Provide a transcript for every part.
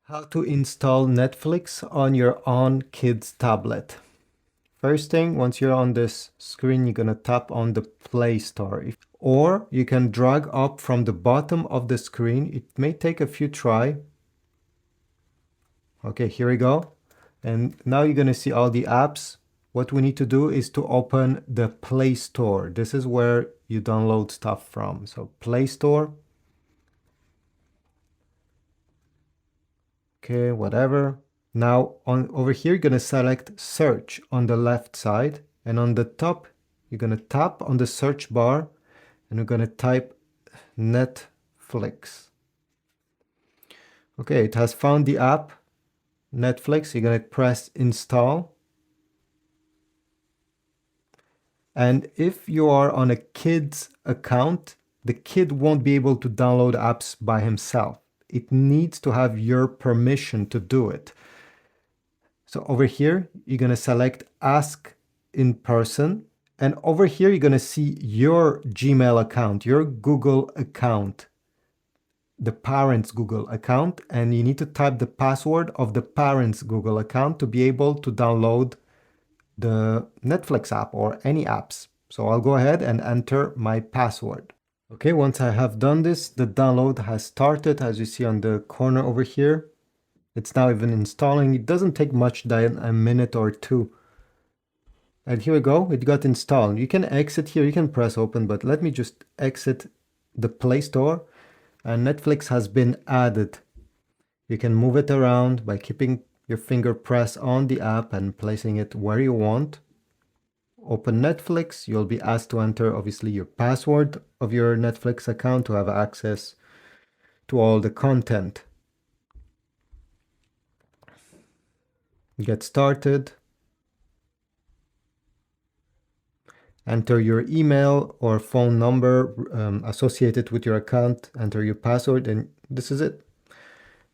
How to install Netflix on your own kid's tablet. First thing, once you're on this screen, you're gonna tap on the Play Store. Or you can drag up from the bottom of the screen. It may take a few try. Okay, here we go. And now you're gonna see all the apps. What we need to do is to open the Play Store. This is where you download stuff from. So Play Store. Okay, whatever. Now over here, you're gonna select search on the left side, and on the top, you're gonna tap on the search bar and we're gonna type Netflix. Okay, it has found the app, Netflix. You're gonna press install. And if you are on a kid's account, the kid won't be able to download apps by himself. It needs to have your permission to do it. So over here, you're going to select ask in person. And over here, you're going to see your Gmail account, your Google account, the parent's Google account. And you need to type the password of the parent's Google account to be able to download the Netflix app or any apps. So I'll go ahead and enter my password. Okay, once I have done this, the download has started, as you see on the corner over here. It's now even installing. It doesn't take much than a minute or two. And here we go, it got installed. You can exit here, you can press open, but let me just exit the Play Store. And Netflix has been added. You can move it around by keeping your finger pressed on the app and placing it where you want. Open Netflix, you'll be asked to enter obviously your password of your Netflix account to have access to all the content. Get started. Enter your email or phone number associated with your account, enter your password, and this is it.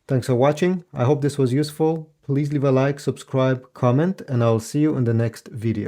Thanks for watching. I hope this was useful. Please leave a like, subscribe, comment, and I'll see you in the next video.